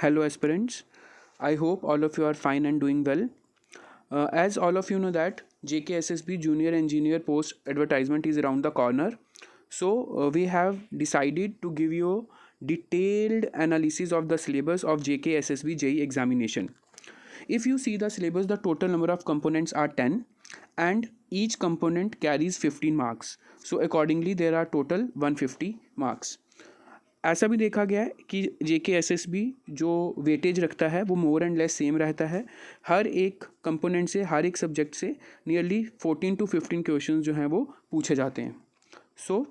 Hello aspirants. I hope all of you are fine and doing well. As all of you know that JKSSB Junior Engineer post advertisement is around the corner. So we have decided to give you detailed analysis of the syllabus of JKSSB JEE examination. If you see the syllabus, the total number of components are 10 and each component carries 15 marks. So accordingly there are total 150 marks. ऐसा भी देखा गया है कि JKSSB जो weightage रखता है वो मोर एंड लेस सेम रहता है. हर एक कंपोनेंट से, हर एक सब्जेक्ट से नियरली 14 to 15 क्वेश्चन जो हैं वो पूछे जाते हैं. सो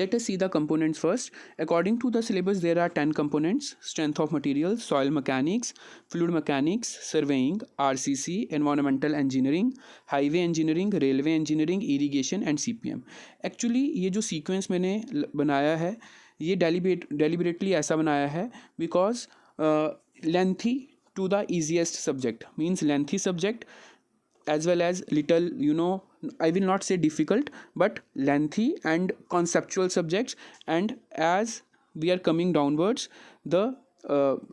let us see the components first. According to the syllabus, there are 10 components: strength of materials, soil mechanics, fluid mechanics, surveying, RCC, environmental engineering, highway engineering, railway engineering, irrigation and CPM. Actually ये जो sequence मैंने बनाया है ये deliberately ऐसा बनाया है because lengthy to the easiest subject means lengthy subject as well as little, I will not say difficult, but lengthy and conceptual subjects. And as we are coming downwards, the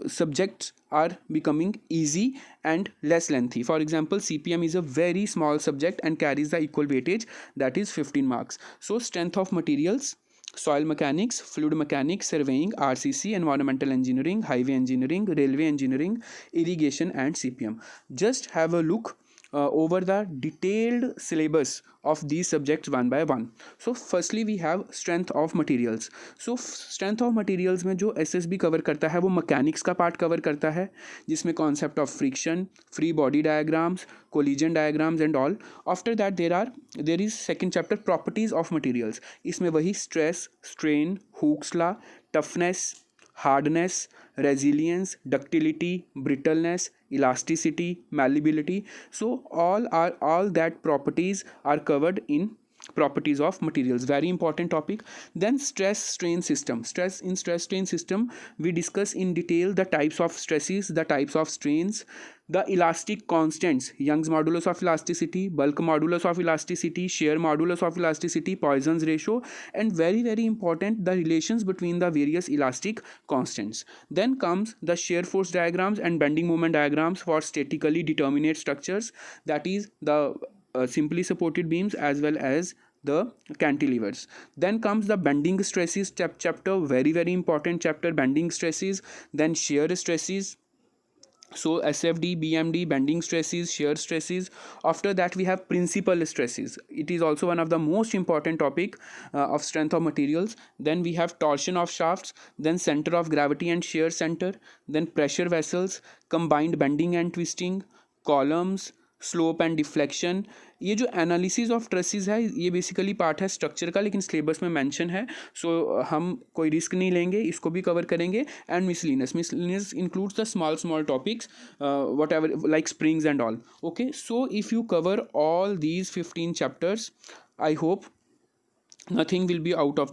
subjects are becoming easy and less lengthy. For example, CPM is a very small subject and carries the equal weightage, that is 15 marks. So strength of materials, soil mechanics, fluid mechanics, surveying, RCC, environmental engineering, highway engineering, railway engineering, irrigation and CPM. Just have a look over the detailed syllabus of these subjects one by one. So firstly we have strength of materials. So strength of materials में जो SSB cover करता है वो mechanics का part cover करता है, जिसमें concept of friction, free body diagrams, collision diagrams and all. After that there is second chapter properties of materials. इसमें वही stress, strain, Hooke's law, toughness, hardness, resilience, ductility, brittleness, elasticity, malleability. So all that properties are covered in properties of materials. Very important topic. Then stress strain system. Stress strain system we discuss in detail the types of stresses, the types of strains, the elastic constants, Young's modulus of elasticity, bulk modulus of elasticity, shear modulus of elasticity, Poisson's ratio, and very important, the relations between the various elastic constants. Then comes the shear force diagrams and bending moment diagrams for statically determinate structures, that is the simply supported beams as well as the cantilevers. Then comes the bending stresses chapter, very important chapter, bending stresses. Then shear stresses, so SFD, BMD, bending stresses, shear stresses. After that we have principal stresses. It is also one of the most important topic of strength of materials. Then we have torsion of shafts, then center of gravity and shear center, then pressure vessels, combined bending and twisting, columns, slope and deflection. ये जो analysis of traces है ये basically part है structure का, लेकिन syllabus में mention है, सो हम कोई रिस्क नहीं लेंगे, इसको भी कवर करेंगे. And miscellaneous includes the small topics what ever like springs and all. Okay, so if you cover all these 15 chapters, I hope nothing will be out of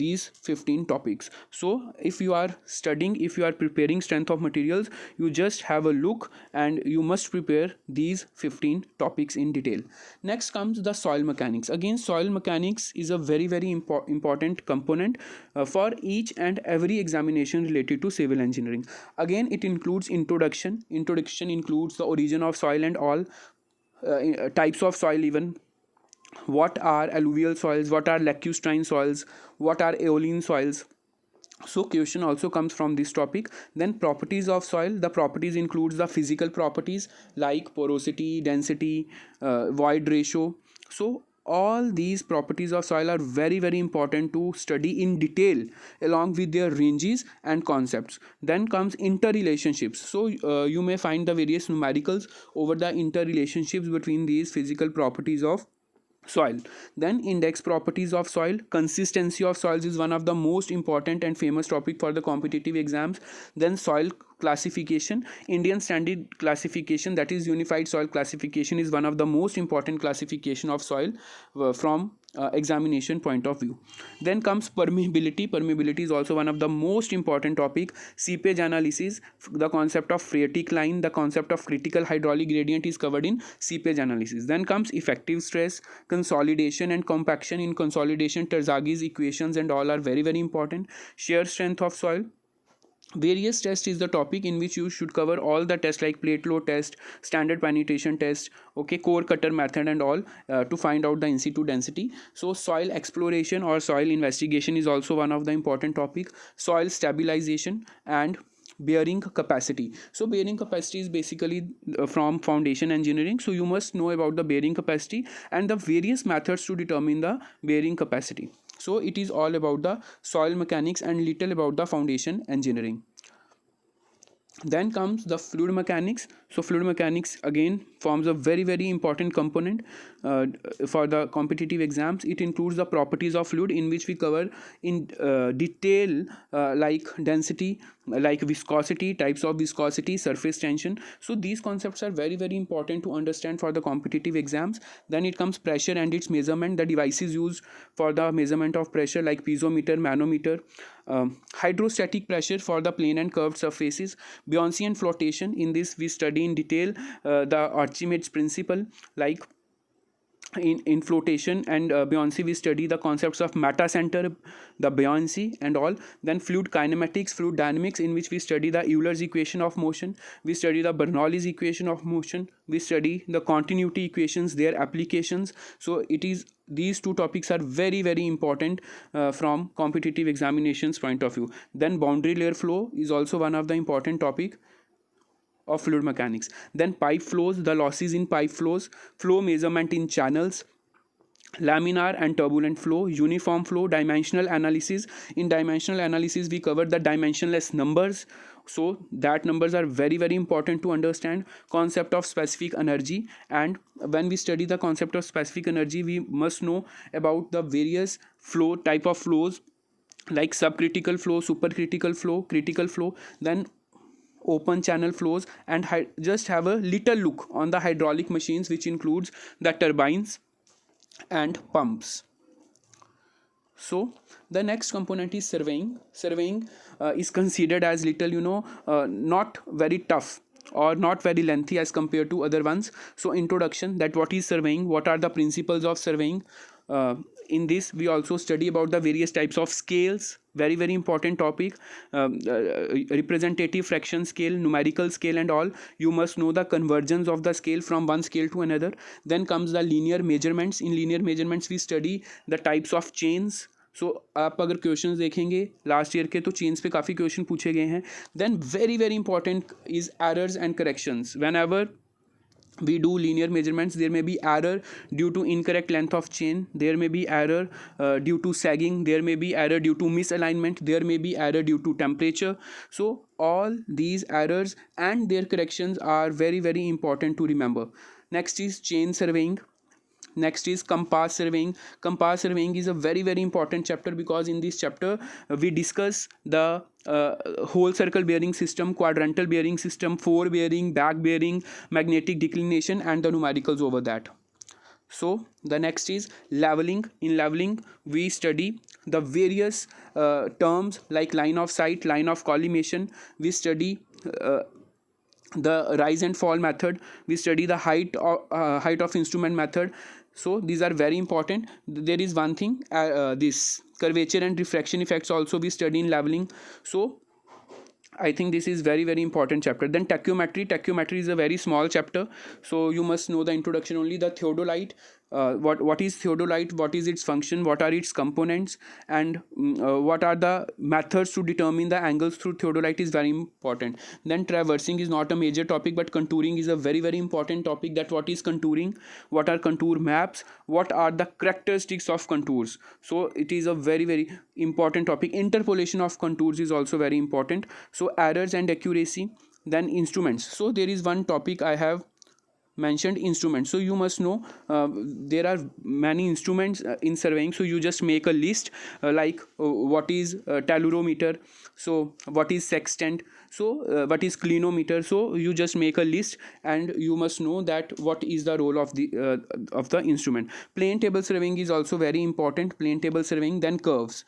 these 15 topics. So if you are studying, if you are preparing strength of materials, you just have a look and you must prepare these 15 topics in detail. Next comes the soil mechanics. Again, soil mechanics is a very important component for each and every examination related to civil engineering. Again, it includes introduction includes the origin of soil and all types of soil, even what are alluvial soils, what are lacustrine soils, what are aeolian soils. So question also comes from this topic. Then properties of soil. The properties includes the physical properties like porosity, density, void ratio. So all these properties of soil are very important to study in detail along with their ranges and concepts. Then comes interrelationships. So you may find the various numericals over the interrelationships between these physical properties of soil. Then index properties of soil. Consistency of soils is one of the most important and famous topic for the competitive exams. Then soil classification. Indian standard classification, that is unified soil classification, is one of the most important classification of soil from examination point of view. Then comes permeability is also one of the most important topic. Seepage analysis, the concept of phreatic line, the concept of critical hydraulic gradient is covered in seepage analysis. Then comes effective stress, consolidation and compaction. In consolidation, Terzaghis equations and all are very important. Shear strength of soil, Various test is the topic in which you should cover all the tests like plate load test, standard penetration test, okay, core cutter method and all, to find out the in situ density. So soil exploration or soil investigation is also one of the important topic. Soil stabilization and bearing capacity. So bearing capacity is basically from foundation engineering, so you must know about the bearing capacity and the various methods to determine the bearing capacity. So it is all about the soil mechanics and little about the foundation engineering. Then comes the fluid mechanics. So fluid mechanics again forms a very important component for the competitive exams. It includes the properties of fluid, in which we cover in detail like density, like viscosity, types of viscosity, surface tension. So these concepts are very important to understand for the competitive exams. Then it comes pressure and its measurement, the devices used for the measurement of pressure like piezometer, manometer, hydrostatic pressure for the plane and curved surfaces, buoyancy and flotation. In this we study in detail the Archimedes principle, like in flotation and buoyancy we study the concepts of meta center, the buoyancy and all. Then fluid kinematics, fluid dynamics, in which we study the Euler's equation of motion, we study the Bernoulli's equation of motion, we study the continuity equations, their applications. So it is, these two topics are very important from competitive examinations point of view. Then boundary layer flow is also one of the important topic of fluid mechanics. Then pipe flows, the losses in pipe flows, flow measurement in channels, laminar and turbulent flow, uniform flow, dimensional analysis. In dimensional analysis we cover the dimensionless numbers, so that numbers are very important to understand. Concept of specific energy, and when we study the concept of specific energy we must know about the various flow type of flows like subcritical flow, supercritical flow, critical flow, then open channel flows, and just have a little look on the hydraulic machines, which includes the turbines and pumps. So the next component is surveying. Surveying is considered as little, not very tough or not very lengthy as compared to other ones. So introduction, that what is surveying, what are the principles of surveying. In this we also study about the various types of scales, very important topic. Representative fraction scale, numerical scale and all. You must know the convergence of the scale from one scale to another. Then comes the linear measurements. In linear measurements we study the types of chains. सो आप अगर question देखेंगे last year के, तो chains पे काफ़ी question पूछे गए हैं. Then very important is errors and corrections. Whenever we do linear measurements, there may be error due to incorrect length of chain, there may be error due to sagging, there may be error due to misalignment, there may be error due to temperature. So all these errors and their corrections are very important to remember. Next is chain surveying. Next is compass surveying. Compass surveying is a very important chapter, because in this chapter we discuss the whole circle bearing system, quadrantal bearing system, fore bearing, back bearing, magnetic declination and the numericals over that. So the next is leveling. In leveling we study the various terms like line of sight, line of collimation. We study the rise and fall method. We study the height of instrument method. So these are very important. There is one thing, this curvature and refraction effects also we study in leveling. So I think this is very important chapter. Then tachymetry. Tachymetry is a very small chapter, so you must know the introduction only. The theodolite, what is theodolite, what is its function, what are its components, and what are the methods to determine the angles through theodolite is very important. Then traversing is not a major topic, but contouring is a very important topic. That what is contouring, what are contour maps, what are the characteristics of contours. So it is a very important topic. Interpolation of contours is also very important. So errors and accuracy. Then instruments. So there is one topic I have mentioned, instruments. So you must know there are many instruments in surveying. So you just make a list, like what is tellurimeter, so what is sextant, so what is clinometer. So you just make a list and you must know that what is the role of the instrument. Plane table surveying is also very important. Plane table surveying. Then curve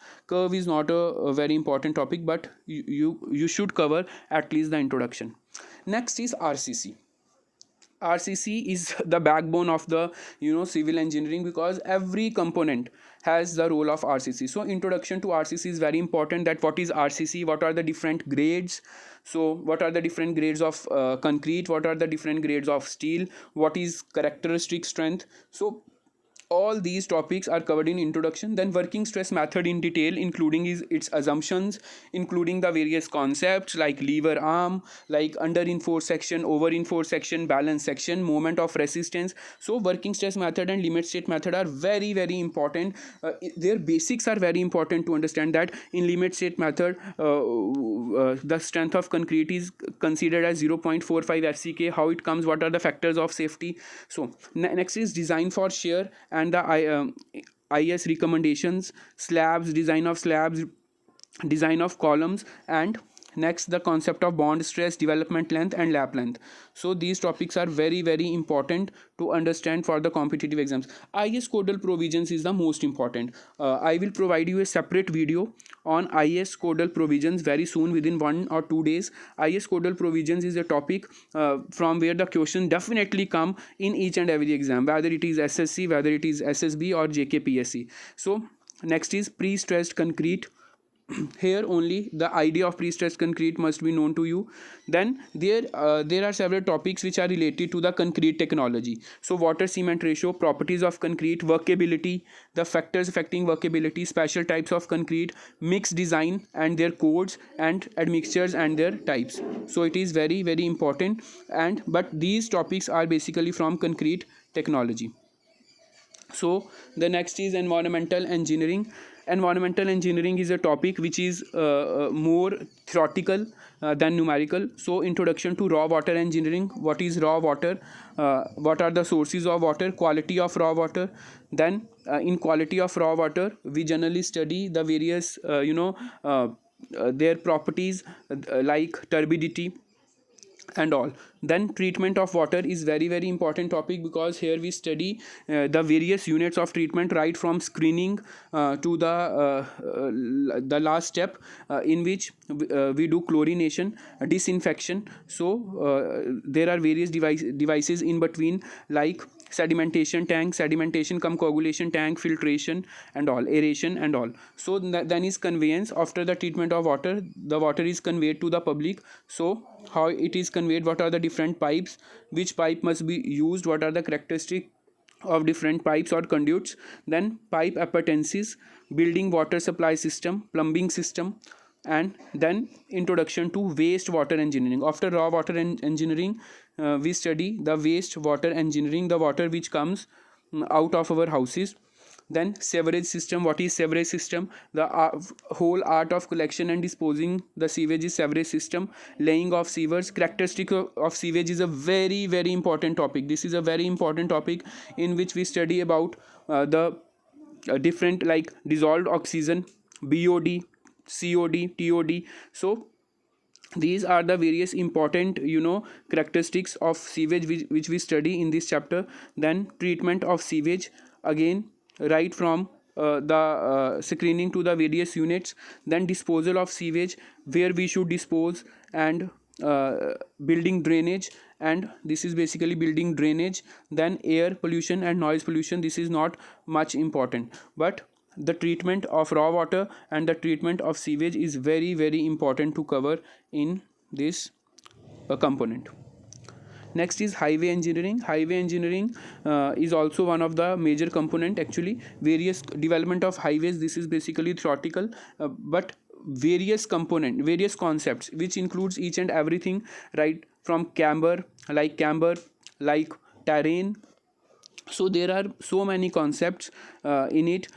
is not a very important topic, but you should cover at least the introduction. Next is RCC. RCC is the backbone of the civil engineering, because every component, has the role of RCC. So introduction to RCC is very important, that what is RCC, what are the different grades. So what are the different grades of concrete, what are the different grades of steel, what is characteristic strength. So all these topics are covered in introduction. Then working stress method in detail, including its assumptions, including the various concepts like lever arm, like under enforced section, over enforced section, balance section, moment of resistance. So working stress method and limit state method are very very important. Their basics are very important to understand, that in limit state method the strength of concrete is considered as 0.45 fck. How it comes, what are the factors of safety. So next is design for shear and the IS recommendations, slabs, design of slabs, design of columns, and next the concept of bond stress, development length, and lap length. So these topics are very very important to understand for the competitive exams. IS codal provisions is the most important. I will provide you a separate video on IS codal provisions very soon, within 1 or 2 days. IS codal provisions is a topic from where the question definitely come in each and every exam, whether it is SSC, whether it is SSB or JKPSC. So next is pre-stressed concrete. Here only the idea of pre-stressed concrete must be known to you. Then there are several topics which are related to the concrete technology. So water cement ratio, properties of concrete, workability, the factors affecting workability, special types of concrete, mixed design and their codes, and admixtures and their types. So it is very very important, and but these topics are basically from concrete technology. So the next is environmental engineering. Environmental engineering is a topic which is more theoretical than numerical. So introduction to raw water engineering, what is raw water, what are the sources of water, quality of raw water. Then in quality of raw water we generally study the various their properties, like turbidity and all. Then treatment of water is very very important topic, because here we study the various units of treatment, right from screening to the last step, in which we do chlorination, disinfection. So there are various devices in between, like sedimentation tank, sedimentation cum coagulation tank, filtration and all, aeration and all. So then is conveyance. After the treatment of water, the water is conveyed to the public. So how it is conveyed, what are the different pipes, which pipe must be used, what are the characteristics of different pipes or conduits. Then pipe appetances, building water supply system, plumbing system. And then introduction to wastewater engineering. After raw water engineering, we study the wastewater engineering, the water which comes out of our houses. Then sewerage system, what is sewerage system, the whole art of collection and disposing the sewage is sewerage system. Laying of sewers, characteristic of sewage is a very very important topic. This is a very important topic in which we study about the different, like dissolved oxygen, BOD, COD, TOD. So these are the various important characteristics of sewage which we study in this chapter. Then treatment of sewage, again right from the screening to the various units. Then disposal of sewage, where we should dispose, and building drainage, and this is basically building drainage. Then air pollution and noise pollution, this is not much important, but the treatment of raw water and the treatment of sewage is very very important to cover in this component. Next is highway engineering. Highway engineering is also one of the major component. Actually various development of highways, this is basically theoretical, but various component, various concepts which includes each and everything, right from camber, like terrain. So there are so many concepts in it.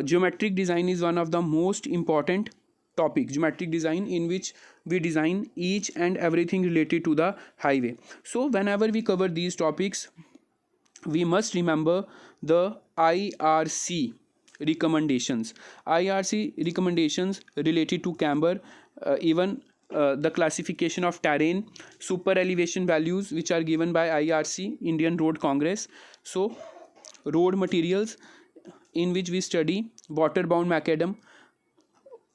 Geometric design is one of the most important topic. Geometric design, in which we design each and everything related to the highway. So whenever we cover these topics, we must remember the IRC recommendations. IRC recommendations related to camber, even the classification of terrain, super elevation values which are given by IRC, Indian Road Congress. So road materials, in which we study water-bound macadam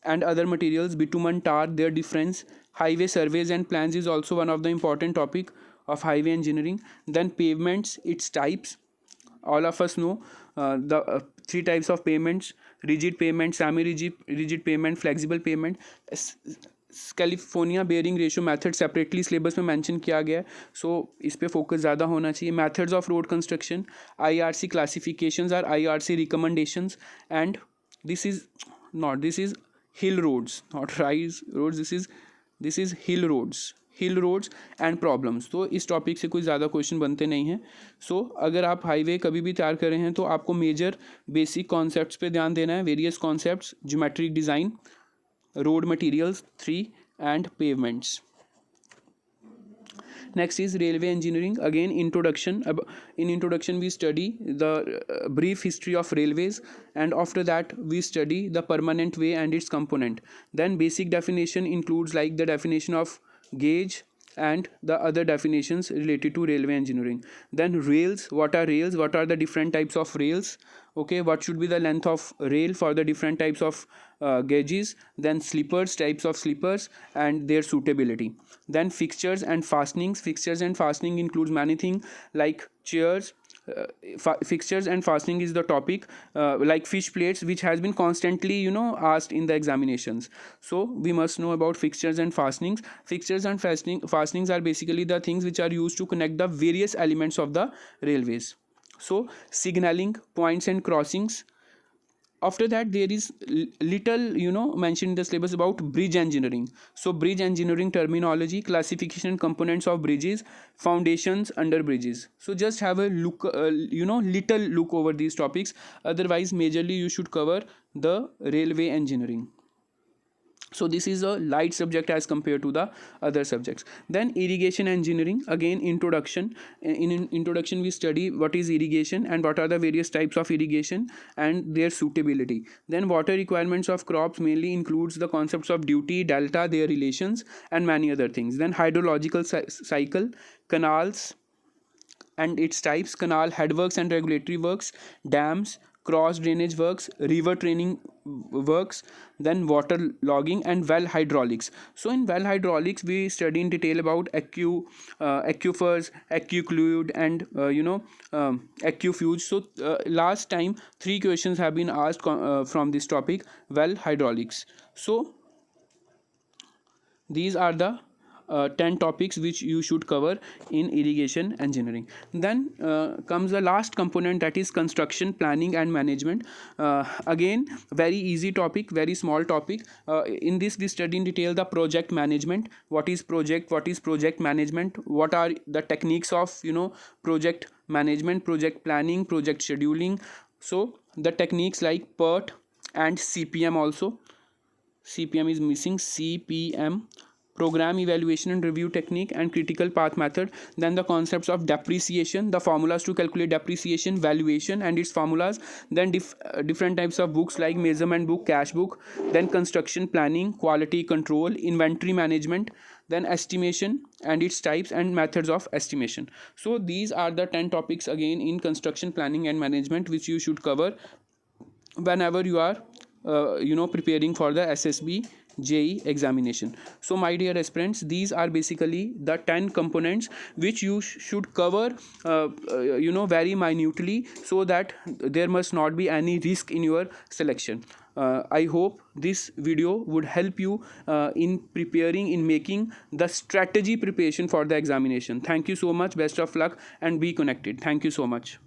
and other materials, bitumen, tar, their difference. Highway surveys and plans is also one of the important topic of highway engineering. Then pavements, its types, all of us know the three types of payments: rigid payment, rigid payment, flexible payment. California bearing ratio method separately syllabus में mention किया गया है, सो इस पे focus ज़्यादा होना चाहिए. Methods of road construction, IRC classifications are IRC recommendations, and this is hill roads, not rise roads, this is hill roads and problems. तो इस टॉपिक से कोई ज़्यादा क्वेश्चन बनते नहीं हैं. सो अगर आप हाईवे कभी भी तैयार कर रहे हैं तो आपको मेजर बेसिक कॉन्सेप्ट्स पे ध्यान देना है. Various concepts: geometric design, road materials 3, and pavements. Next is railway engineering. Again, introduction. In introduction we study the brief history of railways, and after that we study the permanent way and its component. Then basic definition includes like the definition of gauge and the other definitions related to railway engineering. Then rails, what are the different types of rails, okay, what should be the length of rail for the different types of gauges. Then sleepers, types of sleepers and their suitability. Then fixtures and fastening includes many things like chairs. Fixtures and fastening is the topic, like fish plates, which has been constantly asked in the examinations. So we must know about fixtures and fastenings. Fixtures and fastenings are basically the things which are used to connect the various elements of the railways. So signaling, points and crossings. After that there is little mentioned in the syllabus about bridge engineering. So bridge engineering terminology, classification and components of bridges, foundations under bridges. So just have a look, little look over these topics. Otherwise majorly you should cover the railway engineering. So this is a light subject as compared to the other subjects. Then irrigation engineering, again introduction. In introduction we study what is irrigation and what are the various types of irrigation and their suitability. Then water requirements of crops mainly includes the concepts of duty, delta, their relations and many other things. Then hydrological cycle, canals and its types, canal headworks and regulatory works, dams, cross drainage works, river training works, then water logging and well hydraulics. So in well hydraulics we study in detail about aquifers, aquiclude and aquefuge. So last time 3 questions have been asked from this topic, well hydraulics. So these are the 10 topics which you should cover in irrigation engineering. Then comes the last component, that is construction planning and management. Again very easy topic, very small topic. In this we study in detail the project management. What is project management, what are the techniques of project management, project planning, project scheduling. So the techniques like PERT and CPM also. CPM is missing, CPM, program evaluation and review technique, and critical path method. Then the concepts of depreciation, the formulas to calculate depreciation, valuation and its formulas. Then different types of books like measurement book, cash book. Then construction planning, quality control, inventory management. Then estimation and its types and methods of estimation. So these are the 10 topics again in construction planning and management which you should cover whenever you are preparing for the SSB JEE examination. So my dear aspirants, these are basically the 10 components which you should cover very minutely, so that there must not be any risk in your selection. I hope this video would help you in making the strategy preparation for the examination. Thank you so much, best of luck and be connected. Thank you so much.